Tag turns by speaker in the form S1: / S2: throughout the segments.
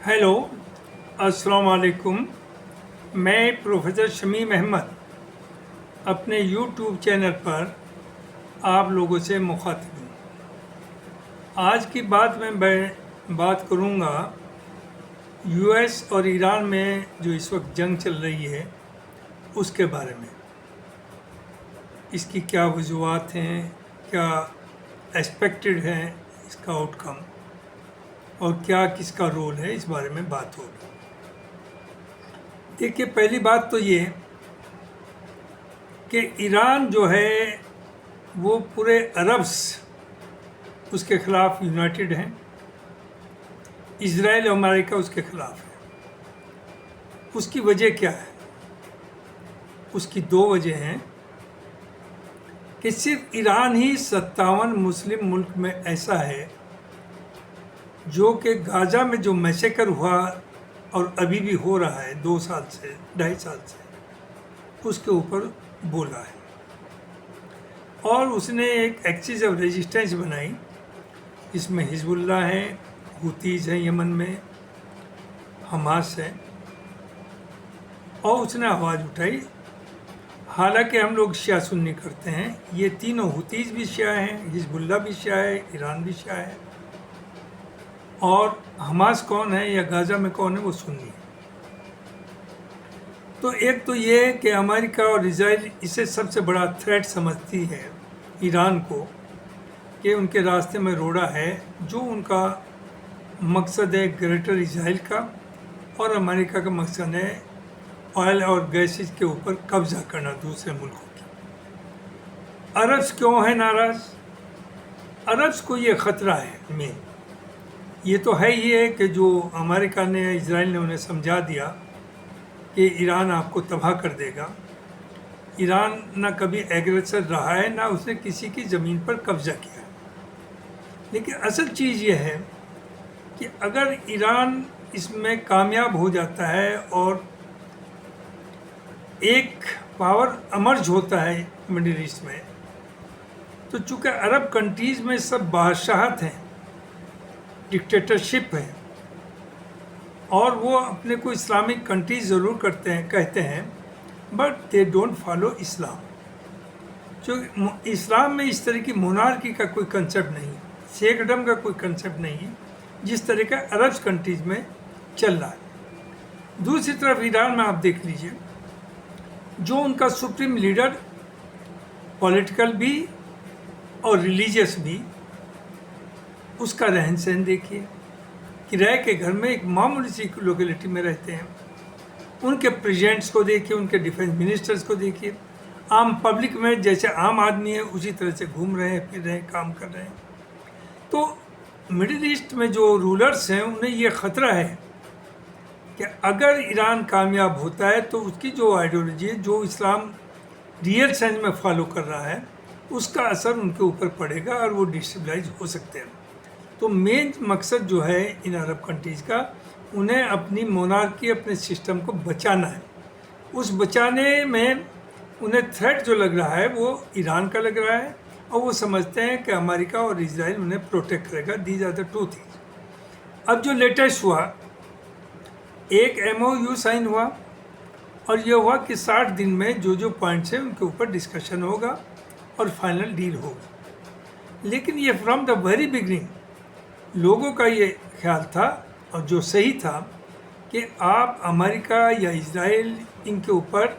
S1: Hello, अस्सलाम वालेकुम। मैं प्रोफेसर शमीम अहमद अपने यूट्यूब चैनल पर आप लोगों से मुखातिब हूँ। आज की बात में मैं बात करूँगा यूएस और ईरान में जो इस वक्त जंग चल रही है उसके बारे में। इसकी क्या वजूहात हैं, क्या एक्सपेक्टेड है इसका आउटकम और क्या किसका रोल है, इस बारे में बात होगी। देखिए, पहली बात तो ये कि ईरान जो है वो पूरे अरब्स उसके ख़िलाफ़ यूनाइटेड हैं। इजराइल और अमेरिका उसके ख़िलाफ़ है। उसकी वजह क्या है? उसकी दो वजह हैं कि सिर्फ ईरान ही 57 मुस्लिम मुल्क में ऐसा है जो कि गाज़ा में जो मैसेकर हुआ और अभी भी हो रहा है 2 साल से 2.5 साल से, उसके ऊपर बोला है। और उसने एक एक्सिस ऑफ रेजिस्टेंस बनाई जिसमें हिजबुल्लाह है, हुतीज़ हैं यमन में, हमास है, और उसने आवाज़ उठाई। हालांकि हम लोग शिया सुन्नी करते हैं, ये तीनों हुतीज़ भी शिया हैं, हिजबुल्लाह भी शिया है, ईरान भी शिया है, और हमास कौन है या गाज़ा में कौन है वो सुन्नी है। तो एक तो ये है कि अमेरिका और इजराइल इसे सबसे बड़ा थ्रेट समझती है ईरान को, कि उनके रास्ते में रोड़ा है जो उनका मकसद है ग्रेटर इजराइल का, और अमेरिका का मकसद है ऑयल और गैसेज के ऊपर कब्जा करना दूसरे मुल्कों की। अरब्स क्यों है नाराज़? अरब्स को ये ख़तरा है मेन, ये तो है ही है कि जो अमेरिका ने, इजराइल ने उन्हें समझा दिया कि ईरान आपको तबाह कर देगा। ईरान ना कभी एग्रेसर रहा है, ना उसने किसी की ज़मीन पर कब्जा किया। लेकिन असल चीज़ ये है कि अगर ईरान इसमें कामयाब हो जाता है और एक पावर अमर्ज होता है मिडिल ईस्ट में, तो चूँकि अरब कंट्रीज़ में सब बादशाहत हैं, डिक्टेटरशिप है, और वो अपने को इस्लामिक कंट्री ज़रूर कहते हैं, बट दे डोंट फॉलो इस्लाम। जो इस्लाम में इस तरह की मोनार्की का कोई कंसेप्ट नहीं, शेखडम का कोई कंसेप्ट नहीं है जिस तरह का अरब कंट्रीज़ में चल रहा है। दूसरी तरफ ईरान में आप देख लीजिए, जो उनका सुप्रीम लीडर पॉलिटिकल भी और रिलीजियस भी, उसका रहन सहन देखिए। किराए के घर में एक मामूली सी लोकेलिटी में रहते हैं, उनके प्रेसिडेंट्स को देखिए, उनके डिफेंस मिनिस्टर्स को देखिए, आम पब्लिक में जैसे आम आदमी है उसी तरह से घूम रहे हैं, फिर रहे हैं, काम कर रहे हैं। तो मिडिल ईस्ट में जो रूलर्स हैं उन्हें ये ख़तरा है कि अगर ईरान कामयाब होता है तो उसकी जो आइडियोलॉजी है, जो इस्लाम रियल सेंस में फॉलो कर रहा है, उसका असर उनके ऊपर पड़ेगा और वो डिस्टेबलाइज हो सकते हैं। तो मेन मकसद जो है इन अरब कंट्रीज़ का, उन्हें अपनी मोनार्की, अपने सिस्टम को बचाना है। उस बचाने में उन्हें थ्रेट जो लग रहा है वो ईरान का लग रहा है, और वो समझते हैं कि अमेरिका और इजराइल उन्हें प्रोटेक्ट करेगा। These are the two things. अब जो लेटेस्ट हुआ, एक MOU साइन हुआ, और ये हुआ कि 60 दिन में जो जो पॉइंट्स हैं उनके ऊपर डिस्कशन होगा और फाइनल डील होगी। लेकिन ये फ्रॉम द वेरी बिगनिंग लोगों का ये ख्याल था, और जो सही था, कि आप अमेरिका या इजराइल इनके ऊपर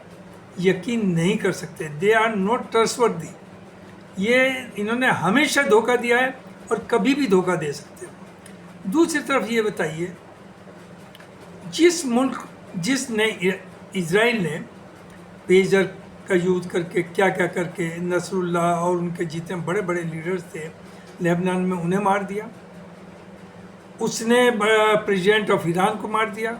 S1: यकीन नहीं कर सकते। They are not trustworthy. ये इन्होंने हमेशा धोखा दिया है और कभी भी धोखा दे सकते हैं। दूसरी तरफ ये बताइए, जिसने इजराइल ने पेजर का यूज़ करके क्या क्या करके नसरुल्लाह और उनके जितने बड़े बड़े लीडर्स थे लेबनान में, उन्हें मार दिया। उसने प्रेसिडेंट ऑफ ईरान को मार दिया।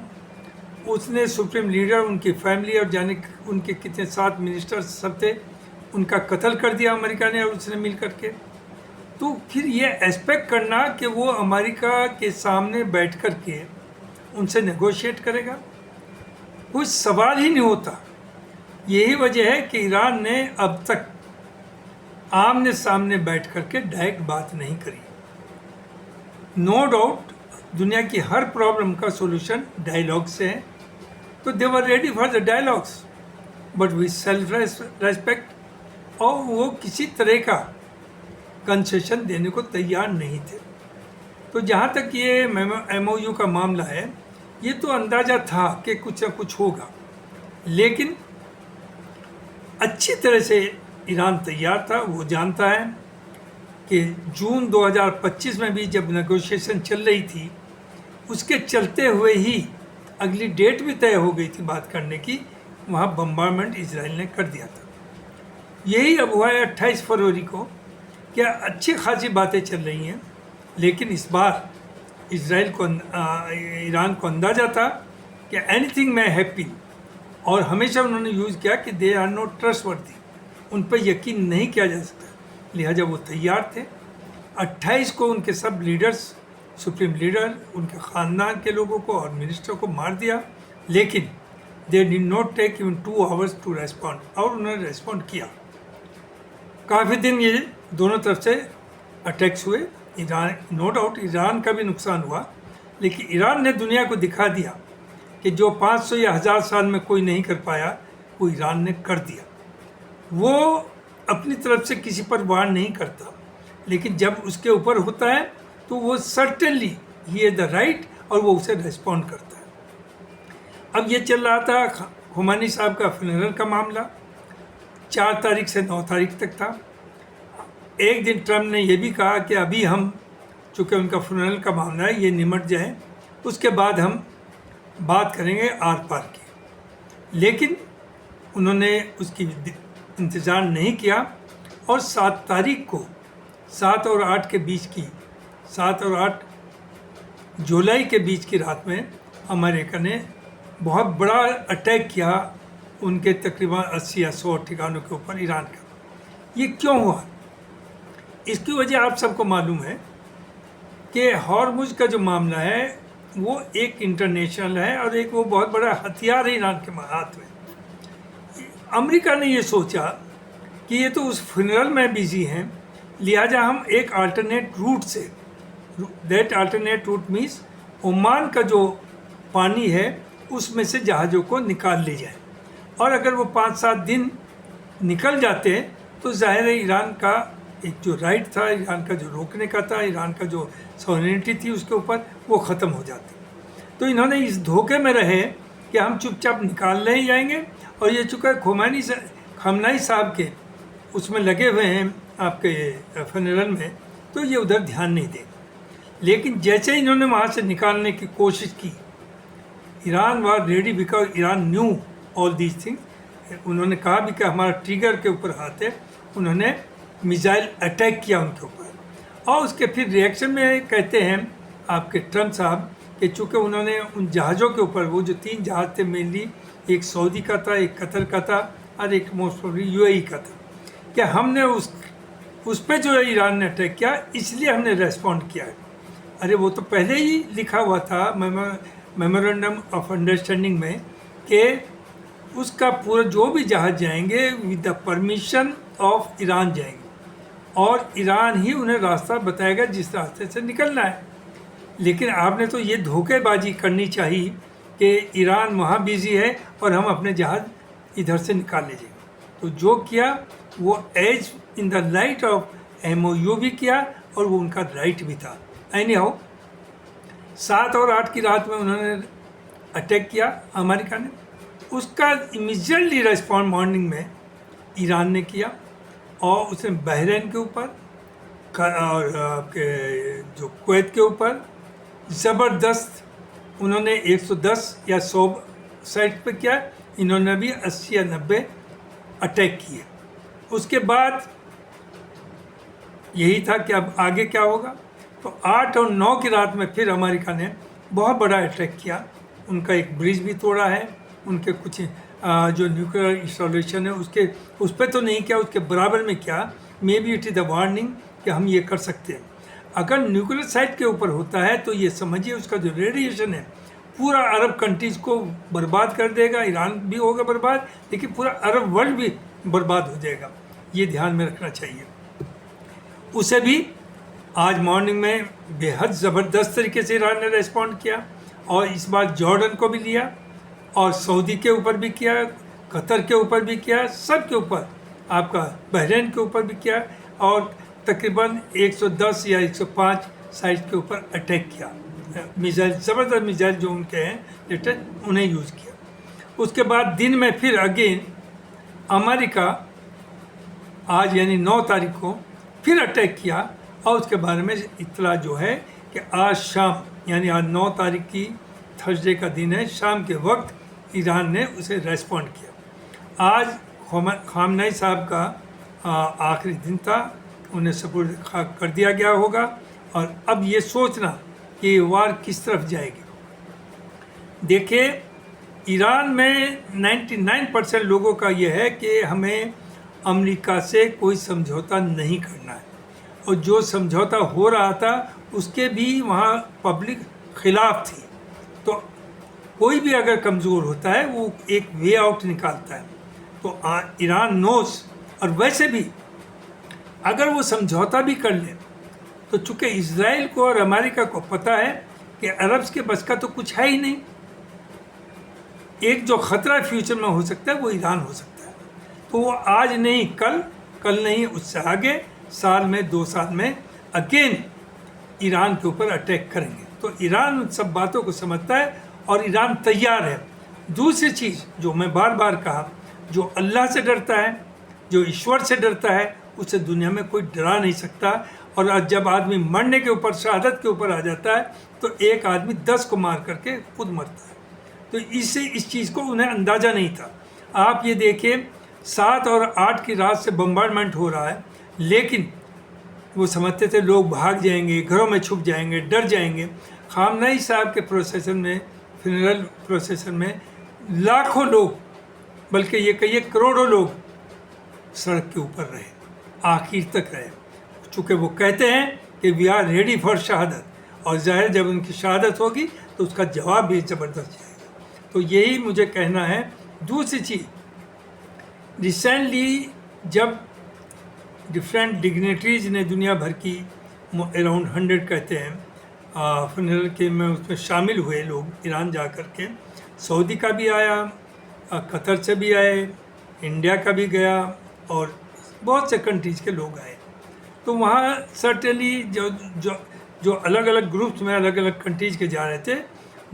S1: उसने सुप्रीम लीडर, उनकी फैमिली और जाने उनके कितने 7 मिनिस्टर्स सब थे, उनका कत्ल कर दिया अमेरिका ने और उसने मिल करके। तो फिर ये एक्सपेक्ट करना कि वो अमेरिका के सामने बैठ कर के उनसे नेगोशिएट करेगा, कुछ सवाल ही नहीं होता। यही वजह है कि ईरान ने अब तक आमने सामने बैठ कर के डायरेक्ट बात नहीं करी। नो डाउट दुनिया की हर प्रॉब्लम का सॉल्यूशन डायलॉग से है, तो they were ready for the dialogues but with self respect, और वो किसी तरह का कंसेशन देने को तैयार नहीं थे। तो जहाँ तक ये MOU का मामला है, ये तो अंदाज़ा था कि कुछ ना कुछ होगा, लेकिन अच्छी तरह से ईरान तैयार था। वो जानता है कि जून 2025 में भी जब नेगोशिएशन चल रही थी, उसके चलते हुए ही अगली डेट भी तय हो गई थी बात करने की, वहाँ बम्बारमेंट इजराइल ने कर दिया था। यही अब हुआ है 28 फरवरी को। क्या अच्छी खासी बातें चल रही हैं, लेकिन इस बार इजराइल को ईरान को अंदाज़ा था कि एनीथिंग में हैप्पी, और हमेशा उन्होंने यूज़ किया कि दे आर नॉट ट्रस्टवर्दी, उन पर यकीन नहीं किया जा सकता, लिहाजा वो तैयार थे। 28 को उनके सब लीडर्स, सुप्रीम लीडर, उनके ख़ानदान के लोगों को और मिनिस्टर को मार दिया, लेकिन they did not take even 2 hours to respond, और उन्होंने रेस्पॉन्ड किया। काफ़ी दिन ये दोनों तरफ से अटैक्स हुए। ईरान, नो डाउट ईरान का भी नुकसान हुआ, लेकिन ईरान ने दुनिया को दिखा दिया कि जो 500 या 1000 साल में कोई नहीं कर पाया, वो ईरान ने कर दिया। वो अपनी तरफ से किसी पर वार नहीं करता, लेकिन जब उसके ऊपर होता है तो वो certainly he is the right, और वो उसे रेस्पॉन्ड करता है। अब ये चल रहा था खुमानी साहब का फ्यूनरल का मामला, 4 तारीख से 9 तारीख तक था। एक दिन ट्रम्प ने यह भी कहा कि अभी हम, चूँकि उनका फ्यूनरल का मामला है, ये निमट जाए, उसके बाद हम बात करेंगे आर पार की। लेकिन उन्होंने उसकी इंतज़ार नहीं किया, और 7 तारीख को, 7 और 8 के बीच की, 7 और 8 जुलाई के बीच की रात में अमेरिका ने बहुत बड़ा अटैक किया उनके तकरीबन 80 या 100 ठिकानों के ऊपर ईरान का। ये क्यों हुआ? इसकी वजह आप सबको मालूम है कि हॉर्मुज का जो मामला है वो एक इंटरनेशनल है, और एक वो बहुत बड़ा हथियार है ईरान के हाथ में। अमेरिका ने ये सोचा कि ये तो उस फ्यूनरल में बिजी हैं, लिहाजा हम एक अल्टरनेट रूट से, that alternate root means Oman का जो पानी है उसमें से जहाज़ों को निकाल ले जाए, और अगर वो 5-7 दिन निकल जाते हैं तो ज़ाहिर है ईरान का एक जो राइट था, ईरान का जो रोकने का था, ईरान का जो सॉवरेनिटी थी उसके ऊपर, वो ख़त्म हो जाती। तो इन्होंने इस धोखे में रहे कि हम चुपचाप निकाल ले जाएंगे, और ये चूँकि खमनाई साहब के उसमें लगे हुए हैं आपके फ्यूनरल में, तो ये उधर ध्यान नहीं दें। लेकिन जैसे इन्होंने वहाँ से निकालने की कोशिश की, Iran was ready because Iran knew all these things. उन्होंने कहा भी कि हमारा ट्रिगर के ऊपर हाथ है, उन्होंने मिसाइल अटैक किया उनके ऊपर, और उसके फिर रिएक्शन में कहते हैं आपके ट्रम्प साहब कि चूँकि उन्होंने उन जहाज़ों के ऊपर, वो जो 3 जहाज़ थे मेनली, एक सऊदी का था, एक कतर का था, और एक मोस्ट प्रोबेबली UAE का था, कि हमने उस पर जो है ईरान ने अटैक किया, इसलिए हमने रेस्पॉन्ड किया है। अरे वो तो पहले ही लिखा हुआ था मेमोरेंडम ऑफ अंडरस्टैंडिंग में कि उसका पूरा जो भी जहाज़ जाएंगे with the permission of Iran जाएंगे, और ईरान ही उन्हें रास्ता बताएगा जिस रास्ते से निकलना है। लेकिन आपने तो ये धोखेबाजी करनी चाहिए कि ईरान वहाँ बिजी है और हम अपने जहाज़ इधर से निकाल ले जाएंगे। तो जो किया वो as in the light of MOU भी किया, और वो उनका राइट भी था। एनी हाउ 7 और 8 की रात में उन्होंने अटैक किया अमेरिका ने, उसका इमीडिएटली रेस्पॉन्ड मॉर्निंग में ईरान ने किया, और उसने बहरीन के ऊपर और आपके जो कुवैत के ऊपर ज़बरदस्त उन्होंने 110 या 100 साइट पे किया। इन्होंने भी 80 या 90 अटैक किए। उसके बाद यही था कि अब आगे क्या होगा। तो 8 और 9 की रात में फिर अमेरिका ने बहुत बड़ा अटैक किया, उनका एक ब्रिज भी तोड़ा है, उनके कुछ जो न्यूक्लियर इंस्टॉलेशन है उसके उस पर तो नहीं किया, उसके बराबर में किया। May be it is the warning कि हम ये कर सकते हैं। अगर न्यूक्लियर साइट के ऊपर होता है तो ये समझिए उसका जो रेडिएशन है पूरा अरब कंट्रीज़ को बर्बाद कर देगा। ईरान भी होगा बर्बाद, लेकिन पूरा अरब वर्ल्ड भी बर्बाद हो जाएगा। ये ध्यान में रखना चाहिए। उसे भी आज मॉर्निंग में बेहद ज़बरदस्त तरीके से ईरान ने रेस्पॉन्ड किया, और इस बार जॉर्डन को भी लिया, और सऊदी के ऊपर भी किया, कतर के ऊपर भी किया, सब के ऊपर, आपका बहरीन के ऊपर भी किया, और तकरीबन 110 या 105 साइट के ऊपर अटैक किया। मिसाइल, ज़बरदस्त मिसाइल जो उनके हैं लेटेस्ट, उन्हें यूज़ किया। उसके बाद दिन में फिर अगेन अमेरिका आज यानी 9 तारीख को फिर अटैक किया, और उसके बारे में इत्तला जो है कि आज शाम यानी आज 9 तारीख की थर्सडे का दिन है, शाम के वक्त ईरान ने उसे रेस्पॉन्ड किया। आज खामनेई साहब का आखिरी दिन था, उन्हें सपोर्ट कर दिया गया होगा, और अब ये सोचना कि ये वार किस तरफ जाएगी। देखिए, ईरान में 99% लोगों का ये है कि हमें अमेरिका से कोई समझौता नहीं करना है, और जो समझौता हो रहा था उसके भी वहाँ पब्लिक खिलाफ थी। तो कोई भी अगर कमज़ोर होता है वो एक वे आउट निकालता है। तो ईरान नोस, और वैसे भी अगर वो समझौता भी कर ले तो चूँकि इजराइल को और अमेरिका को पता है कि अरब्स के बस का तो कुछ है ही नहीं, एक जो ख़तरा फ्यूचर में हो सकता है वो ईरान हो सकता है। तो वो आज नहीं कल नहीं, उससे आगे साल में 2 साल में अगेन ईरान के ऊपर अटैक करेंगे। तो ईरान उन सब बातों को समझता है और ईरान तैयार है। दूसरी चीज़ जो मैं बार बार कहा, जो अल्लाह से डरता है, जो ईश्वर से डरता है, उसे दुनिया में कोई डरा नहीं सकता। और जब आदमी मरने के ऊपर, शहादत के ऊपर आ जाता है, तो एक आदमी 10 को मार करके खुद मरता है। तो इससे इस चीज़ को उन्हें अंदाज़ा नहीं था। आप ये देखिए, 7 और 8 की रात से बम्बार्डमेंट हो रहा है, लेकिन वो समझते थे लोग भाग जाएंगे, घरों में छुप जाएंगे, डर जाएंगे। खामनेई साहब के प्रोसेसन में, फ्यूनरल प्रोसेसन में लाखों लोग, बल्कि ये कहिए करोड़ों लोग सड़क के ऊपर रहे, आखिर तक रहे, चूँकि वो कहते हैं कि वी आर रेडी फॉर शहादत। और ज़ाहिर जब उनकी शहादत होगी तो उसका जवाब भी ज़बरदस्त जाएगा। तो यही मुझे कहना है। दूसरी चीज़, रिसेंटली जब डिफरेंट डिग्नेटरीज ने दुनिया भर की अराउंड 100 कहते हैं फ्यूनरल के में उसमें शामिल हुए लोग, ईरान जा कर के, सऊदी का भी आया, कतर से भी आए, इंडिया का भी गया, और बहुत से कंट्रीज़ के लोग आए। तो वहाँ सर्टेनली जो अलग अलग ग्रुप्स में अलग अलग कंट्रीज़ के जा रहे थे,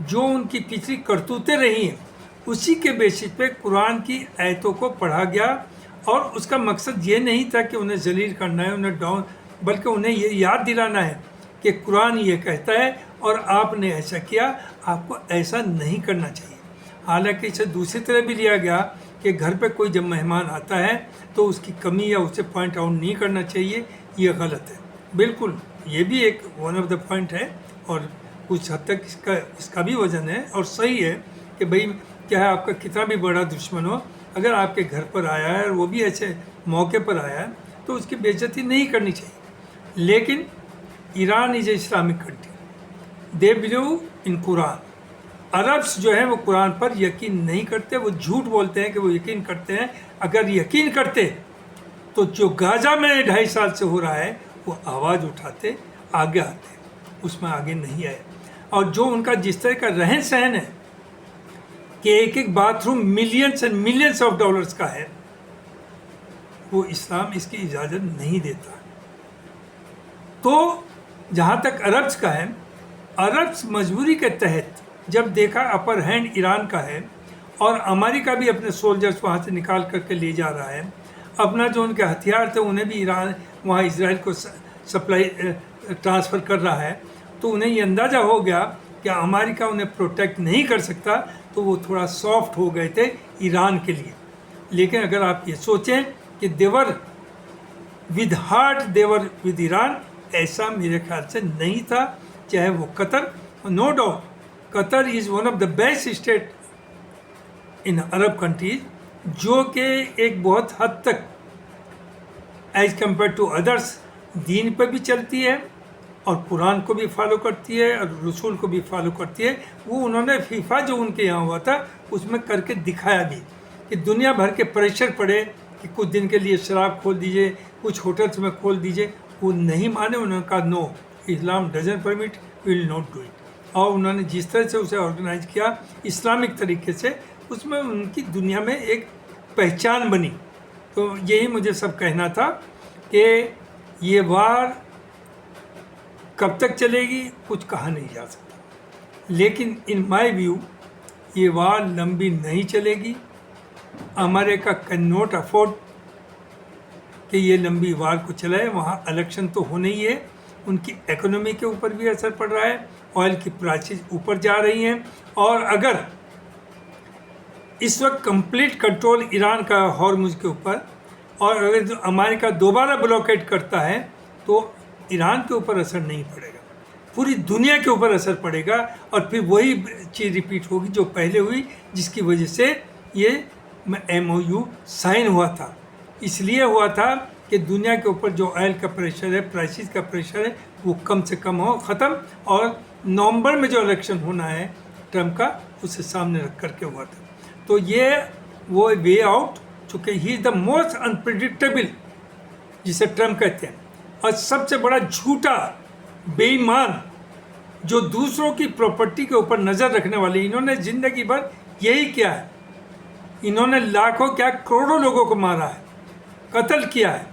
S1: जो उनकी पिछली करतूतें रही हैं उसी के बेसिस पे कुरान की आयतों को पढ़ा गया। और उसका मकसद ये नहीं था कि उन्हें जलील करना है, उन्हें डाउन, बल्कि उन्हें ये याद दिलाना है कि कुरान ये कहता है और आपने ऐसा किया, आपको ऐसा नहीं करना चाहिए। हालांकि इसे दूसरी तरह भी लिया गया कि घर पे कोई जब मेहमान आता है तो उसकी कमी या उसे पॉइंट आउट नहीं करना चाहिए, ये गलत है। बिल्कुल, ये भी एक वन ऑफ द पॉइंट है, और कुछ हद तक इसका भी वजन है, और सही है कि भाई क्या है, आपका कितना भी बड़ा दुश्मन हो, अगर आपके घर पर आया है और वो भी ऐसे मौके पर आया है तो उसकी बेइज्जती नहीं करनी चाहिए। लेकिन Iran is a Islamic country, they believe in Quran. Arabs जो है वो कुरान पर यकीन नहीं करते, वो झूठ बोलते हैं कि वो यकीन करते हैं। अगर यकीन करते तो जो गाज़ा में 2.5 साल से हो रहा है वो आवाज़ उठाते, आगे आते, उसमें आगे नहीं आए। और जो उनका जिस तरह का रहन सहन है कि एक एक bathroom millions and millions of dollars का है, वो इस्लाम इसकी इजाज़त नहीं देता। तो जहाँ तक अरब्स का है, अरब्स मजबूरी के तहत जब देखा अपर हैंड ईरान का है और अमेरिका भी अपने सोल्जर्स वहाँ से निकाल करके ले जा रहा है, अपना जो उनके हथियार थे उन्हें भी ईरान वहाँ इजराइल को सप्लाई ट्रांसफ़र कर रहा है, तो उन्हें ये अंदाज़ा हो गया कि अमेरिका उन्हें प्रोटेक्ट नहीं कर सकता, तो वो थोड़ा सॉफ्ट हो गए थे ईरान के लिए। लेकिन अगर आप ये सोचें कि they were with heart they were with Iran, ऐसा मेरे ख्याल से नहीं था। चाहे वो कतर, no doubt Qatar is one of the best state in Arab countries, जो कि एक बहुत हद तक एज कम्पेयर टू अदर्स दीन पर भी चलती है और कुरान को भी फॉलो करती है और रसूल को भी फॉलो करती है। वो उन्होंने फीफा जो उनके यहाँ हुआ था उसमें करके दिखाया भी कि दुनिया भर के प्रेशर पड़े कि कुछ दिन के लिए शराब खोल दीजिए, कुछ होटल्स में खोल दीजिए, वो नहीं माने, उन्होंने कहा no, Islam doesn't permit, will not do it. और उन्होंने जिस तरह से उसे ऑर्गेनाइज किया इस्लामिक तरीके से, उसमें उनकी दुनिया में एक पहचान बनी। तो यही मुझे सब कहना था कि ये वार कब तक चलेगी कुछ कहा नहीं जा सकता, लेकिन इन माय व्यू ये वार लंबी नहीं चलेगी। अमेरिका कैन नॉट अफोर्ड कि ये लंबी वार को चलाए। वहाँ इलेक्शन तो होने ही है, उनकी इकोनॉमी के ऊपर भी असर पड़ रहा है, ऑयल की प्राइसेस ऊपर जा रही हैं, और अगर इस वक्त कंप्लीट कंट्रोल ईरान का हॉर्मुज के ऊपर, और अगर जो अमेरिका दोबारा ब्लॉकेट करता है तो ईरान के ऊपर असर नहीं पड़ेगा, पूरी दुनिया के ऊपर असर पड़ेगा, और फिर वही चीज़ रिपीट होगी जो पहले हुई, जिसकी वजह से ये MOU साइन हुआ था। इसलिए हुआ था कि दुनिया के ऊपर जो ऑयल का प्रेशर है, प्राइसेस का प्रेशर है, वो कम से कम हो, ख़त्म। और नवंबर में जो इलेक्शन होना है ट्रम्प का, उसे सामने रख करके हुआ था। तो ये वो वे आउट, चूँकि ही इज़ द मोस्ट अनप्रिडिक्टेबल जिसे ट्रम्प कहते हैं, और सबसे बड़ा झूठा बेईमान जो दूसरों की प्रॉपर्टी के ऊपर नज़र रखने वाले। इन्होंने ज़िंदगी भर यही किया है, इन्होंने लाखों क्या करोड़ों लोगों को मारा है, कत्ल किया है।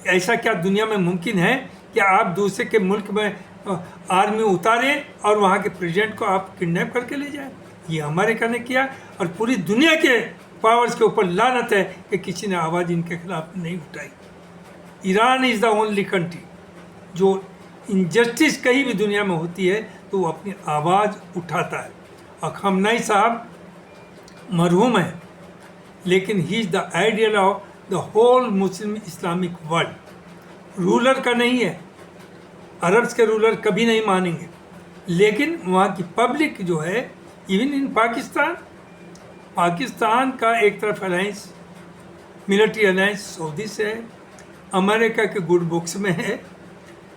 S1: ऐसा क्या दुनिया में मुमकिन है कि आप दूसरे के मुल्क में आर्मी उतारें और वहाँ के प्रेसिडेंट को आप किडनैप करके ले जाएं? ये अमेरिका ने किया, और पूरी दुनिया के पावर्स के ऊपर लानत है कि किसी ने आवाज़ इनके खिलाफ नहीं उठाई। Iran is the only country जो इनजस्टिस कहीं भी दुनिया में होती है तो वो अपनी आवाज़ उठाता है। और खamenei साहब मरहूम है, लेकिन he is the ideal of the whole Muslim Islamic world. Ruler का नहीं है, अरब्स के रूलर कभी नहीं मानेंगे, लेकिन वहाँ की पब्लिक जो है, इवन इन पाकिस्तान का एक तरफ अलायंस, मिलिट्री अलायंस सऊदी से है, अमेरिका के गुड बुक्स में है,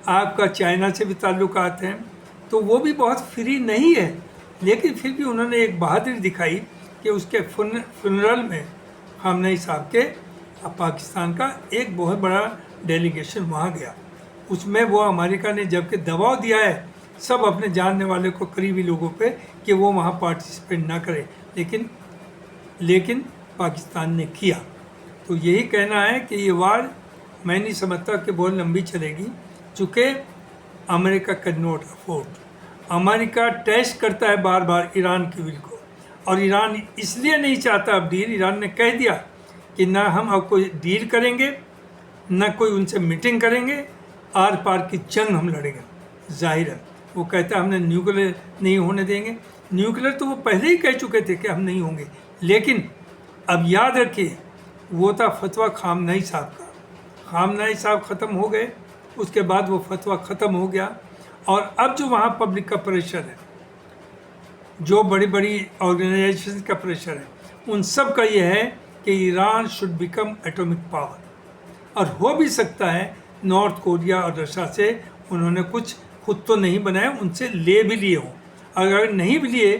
S1: आपका चाइना से भी ताल्लुकात हैं, तो वो भी बहुत फ्री नहीं है। लेकिन फिर भी उन्होंने एक बहादुरी दिखाई कि उसके फ्यूनरल में खamenei साहब के पाकिस्तान का एक बहुत बड़ा डेलीगेशन वहाँ गया। उसमें वो अमेरिका ने जबकि दबाव दिया है सब अपने जानने वाले को, करीबी लोगों पे, कि वो वहाँ पार्टिसिपेट ना करें, लेकिन पाकिस्तान ने किया। तो यही कहना है कि ये वार मैं नहीं समझता कि बहुत लंबी चलेगी, चूँकि America can not afford. America test करता है बार बार ईरान की विल को, और ईरान इसलिए नहीं चाहता अब डील। ईरान ने कह दिया कि ना हम अब कोई डील करेंगे, ना कोई उनसे मीटिंग करेंगे, आर पार की जंग हम लड़ेंगे। जाहिर है वो कहता है हमने न्यूक्लियर नहीं होने देंगे। न्यूक्लियर तो वो पहले ही कह चुके थे कि हम नहीं होंगे, लेकिन अब याद रखिए वो था फतवा खamenei साहब का। खamenei साहब ख़त्म हो गए, उसके बाद वो फतवा ख़त्म हो गया, और अब जो वहाँ पब्लिक का प्रेशर है, जो बड़ी बड़ी ऑर्गेनाइजेशन का प्रेशर है, उन सब का ये है कि Iran should become atomic power. और हो भी सकता है नॉर्थ कोरिया और रशिया से उन्होंने कुछ खुद तो नहीं बनाए, उनसे ले भी लिए हों। अगर नहीं भी लिए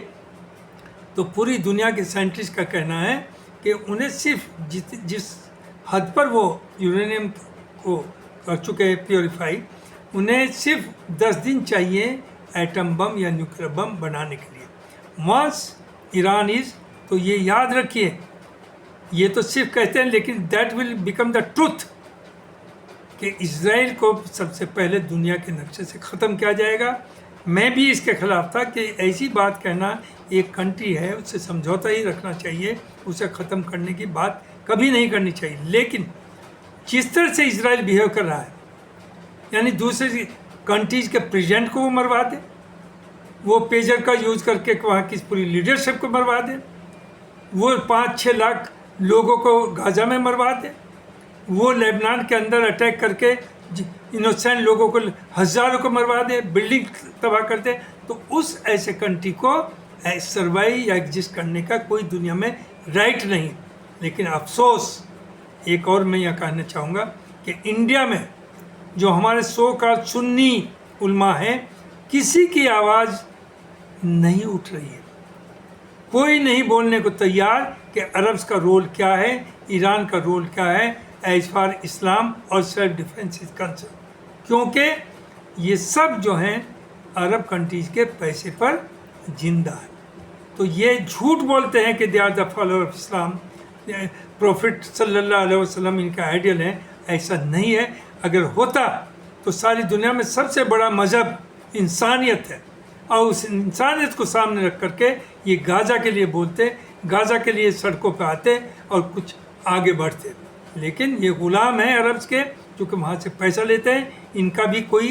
S1: तो पूरी दुनिया के साइंटिस्ट का कहना है कि उन्हें सिर्फ जिस हद पर वो यूरेनियम को कर चुके हैं प्योरीफाई, उन्हें सिर्फ 10 दिन चाहिए एटम बम या न्यूक्लियर बम बनाने के लिए। वंस ईरान इज़, तो ये याद रखिए, ये तो सिर्फ कहते हैं, लेकिन that will become the truth कि इजराइल को सबसे पहले दुनिया के नक्शे से ख़त्म किया जाएगा। मैं भी इसके ख़िलाफ़ था कि ऐसी बात कहना, एक कंट्री है उससे समझौता ही रखना चाहिए, उसे ख़त्म करने की बात कभी नहीं करनी चाहिए। लेकिन जिस तरह से इजराइल बिहेव कर रहा है, यानी दूसरे कंट्रीज़ के प्रेसिडेंट को वो मरवा दे, वो पेजर का यूज़ करके वहाँ की पूरी लीडरशिप को मरवा दे, वो 5-6 लाख लोगों को गाज़ा में मरवा दे, वो लेबनान के अंदर अटैक करके इनोसेंट लोगों को हज़ारों को मरवा दे, बिल्डिंग तबाह कर दे, तो उस ऐसे कंट्री को सर्वाइव या एग्जिस्ट करने का कोई दुनिया में राइट नहीं। लेकिन अफसोस एक और मैं यह कहना चाहूँगा कि इंडिया में जो हमारे सो का सुन्नी उल्मा है, किसी की आवाज़ नहीं उठ रही है। कोई नहीं बोलने को तैयार कि अरब्स का रोल क्या है, ईरान का रोल क्या है एज फार इस्लाम और सेल्फ डिफेंस इज कंसर्न। क्योंकि ये सब जो हैं अरब कंट्रीज के पैसे पर जिंदा है। तो ये झूठ बोलते हैं कि they are the follower of Islam, prophet सल्लल्लाहु अलैहि वसल्लम इनका आइडियल है। ऐसा नहीं है। अगर होता तो सारी दुनिया में सबसे बड़ा मज़हब इंसानियत है, और उस इंसानियत को सामने रख करके ये गाज़ा के लिए बोलते, गाज़ा के लिए सड़कों पर आते और कुछ आगे बढ़ते। लेकिन ये ग़ुलाम हैं अरब्स के, क्योंकि वहाँ से पैसा लेते हैं। इनका भी कोई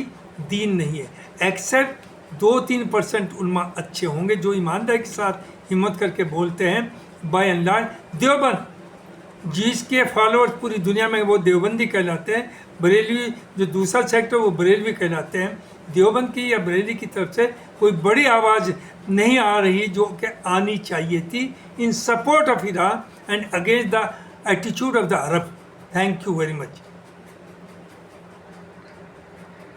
S1: दीन नहीं है, एक्सेप्ट 2-3% उलमा अच्छे होंगे जो ईमानदारी के साथ हिम्मत करके बोलते हैं। बाय एंड लार्ज देवबंद जिसके फॉलोअर्स पूरी दुनिया में वो देवबंदी कहलाते हैं। बरेलवी जो दूसरा सेक्टर वो बरेलवी कहलाते हैं। देवबंद की या बरेली की तरफ से कोई बड़ी आवाज़ नहीं आ रही जो कि आनी चाहिए थी इन support of Iran and against the attitude of the Arab. Thank you very much.